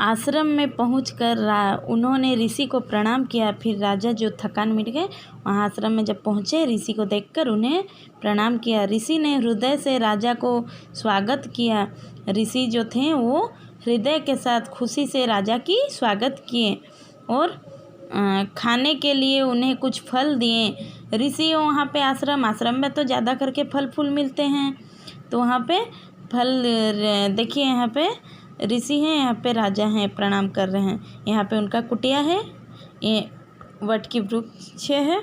आश्रम में पहुंचकर उन्होंने ऋषि को प्रणाम किया। फिर राजा जो थकान मिट गए वहाँ आश्रम में जब पहुँचे ऋषि को देखकर उन्हें प्रणाम किया। ऋषि ने हृदय से राजा को स्वागत किया। ऋषि जो थे वो हृदय के साथ खुशी से राजा की स्वागत किए और खाने के लिए उन्हें कुछ फल दिए। ऋषि वहाँ पे आश्रम में तो ज़्यादा करके फल फूल मिलते हैं, तो वहाँ पे फल देखिए, यहाँ पे ऋषि हैं, यहाँ पे राजा हैं, प्रणाम कर रहे हैं। यहाँ पे उनका कुटिया है, ये वट की वृक्ष है,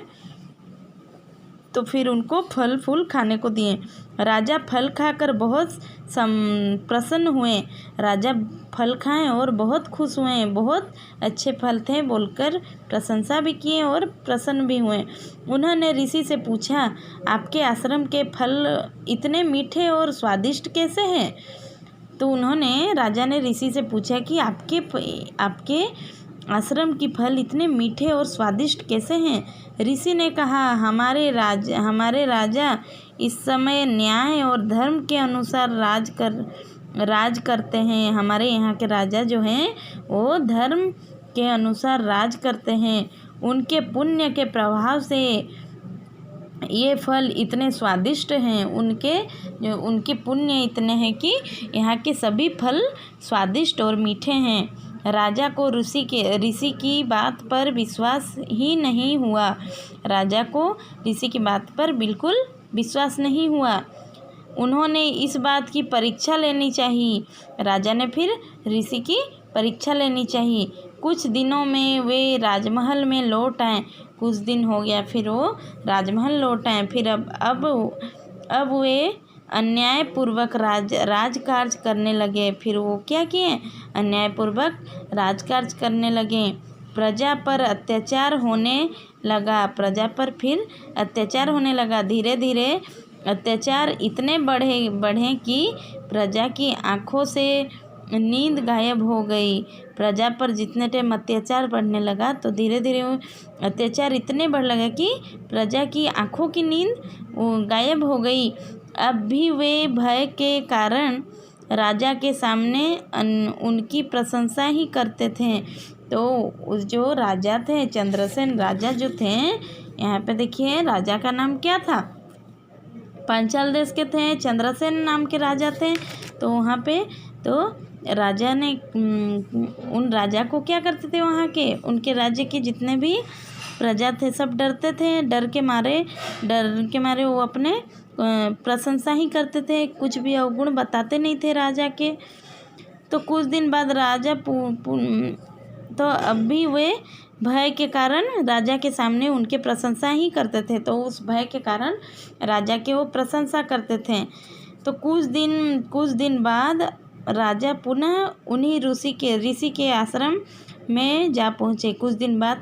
तो फिर उनको फल फूल खाने को दिए। राजा फल खाकर बहुत प्रसन्न हुए। राजा फल खाएं और बहुत खुश हुए, बहुत अच्छे फल थे बोलकर प्रशंसा भी किए और प्रसन्न भी हुए। उन्होंने ऋषि से पूछा, आपके आश्रम के फल इतने मीठे और स्वादिष्ट कैसे हैं? तो उन्होंने राजा ने ऋषि से पूछा कि आपके आश्रम की फल इतने मीठे और स्वादिष्ट कैसे हैं? ऋषि ने कहा, हमारे राजा इस समय न्याय और धर्म के अनुसार राज करते हैं। हमारे यहाँ के राजा जो हैं वो धर्म के अनुसार राज करते हैं। उनके पुण्य के प्रभाव से ये फल इतने स्वादिष्ट हैं। उनके पुण्य इतने हैं कि यहाँ के सभी फल स्वादिष्ट और मीठे हैं। राजा को ऋषि की बात पर विश्वास ही नहीं हुआ। राजा को ऋषि की बात पर बिल्कुल विश्वास नहीं हुआ। उन्होंने इस बात की परीक्षा लेनी चाहिए। राजा ने फिर ऋषि की परीक्षा लेनी चाहिए। कुछ दिनों में वे राजमहल में लौट आए। कुछ दिन हो गया, फिर वो राजमहल लौट आए। फिर अब वे अन्यायपूर्वक राजकार्य करने लगे। फिर वो क्या किए? अन्यायपूर्वक राजकार्य करने लगे। प्रजा पर अत्याचार होने लगा। प्रजा पर फिर अत्याचार होने लगा। धीरे धीरे अत्याचार इतने बढ़े कि प्रजा की आँखों से नींद गायब हो गई। प्रजा पर जितने टाइम अत्याचार बढ़ने लगा तो धीरे धीरे अत्याचार इतने बढ़ लगा कि प्रजा की आँखों की नींद गायब हो गई। अब भी वे भय के कारण राजा के सामने उनकी प्रशंसा ही करते थे। तो जो राजा थे, चंद्रसेन राजा जो थे, यहाँ पे देखिए राजा का नाम क्या था? पांचाल देश के थे, चंद्रसेन नाम के राजा थे। तो वहाँ पे तो राजा ने उन राजा को क्या करते थे, वहाँ के उनके राज्य के जितने भी प्रजा थे सब डरते थे। डर के मारे वो अपने प्रशंसा ही करते थे, कुछ भी अवगुण बताते नहीं थे राजा के। तो कुछ दिन बाद राजा तो अब भी वे भय के कारण राजा के सामने उनके प्रशंसा ही करते थे। तो उस भय के कारण राजा के वो प्रशंसा करते थे। तो कुछ दिन बाद राजा पुनः उन्हीं ऋषि के आश्रम में जा पहुँचे। कुछ दिन बाद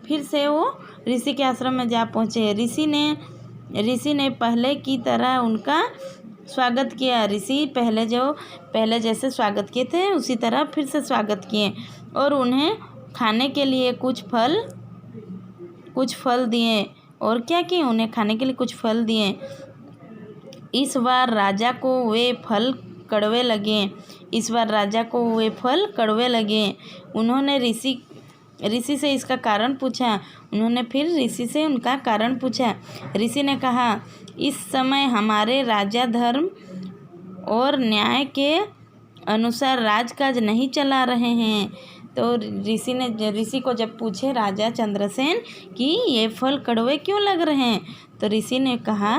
फिर से वो ऋषि के आश्रम में जा पहुँचे। ऋषि ने पहले की तरह उनका स्वागत किया। ऋषि पहले जैसे स्वागत किए थे उसी तरह फिर से स्वागत किए और उन्हें खाने के लिए कुछ फल दिए। और क्या किए? उन्हें खाने के लिए कुछ फल दिए। इस बार राजा को वे फल कड़वे लगे। उन्होंने ऋषि से इसका कारण पूछा। उन्होंने फिर ऋषि से उनका कारण पूछा। ऋषि ने कहा, इस समय हमारे राजा धर्म और न्याय के अनुसार राजकाज नहीं चला रहे हैं। तो ऋषि को जब पूछे राजा चंद्रसेन कि ये फल कड़वे क्यों लग रहे हैं, तो ऋषि ने कहा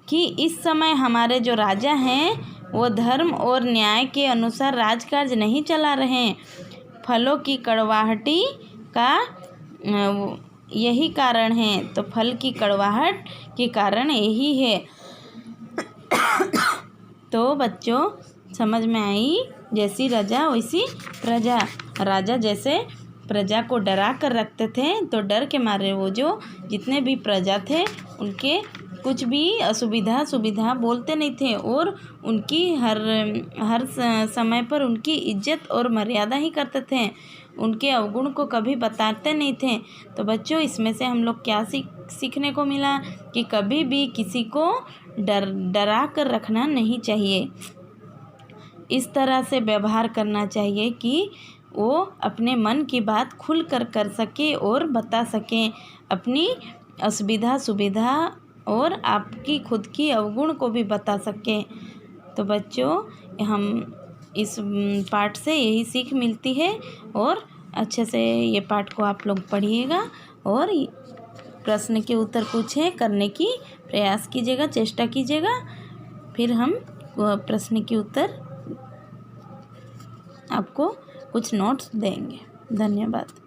कि इस समय हमारे जो राजा हैं वो धर्म और न्याय के अनुसार राजकाज नहीं चला रहे हैं। फलों की कड़वाहटी का यही कारण है। तो फल की कड़वाहट के कारण यही है। तो बच्चों समझ में आई? जैसी राजा वैसी प्रजा। राजा जैसे प्रजा को डरा कर रखते थे, तो डर के मारे वो जो जितने भी प्रजा थे उनके कुछ भी सुविधा बोलते नहीं थे और उनकी हर समय पर उनकी इज्जत और मर्यादा ही करते थे। उनके अवगुण को कभी बताते नहीं थे। तो बच्चों इसमें से हम लोग क्या सीखने को मिला कि कभी भी किसी को डरा कर रखना नहीं चाहिए। इस तरह से व्यवहार करना चाहिए कि वो अपने मन की बात खुल कर सके और बता सकें, अपनी असुविधा सुविधा और आपकी खुद की अवगुण को भी बता सकें। तो बच्चों, हम इस पाठ से यही सीख मिलती है और अच्छे से ये पाठ को आप लोग पढ़िएगा और प्रश्न के उत्तर पूछें करने की प्रयास कीजिएगा, चेष्टा कीजिएगा। फिर हम प्रश्न के उत्तर आपको कुछ नोट्स देंगे। धन्यवाद।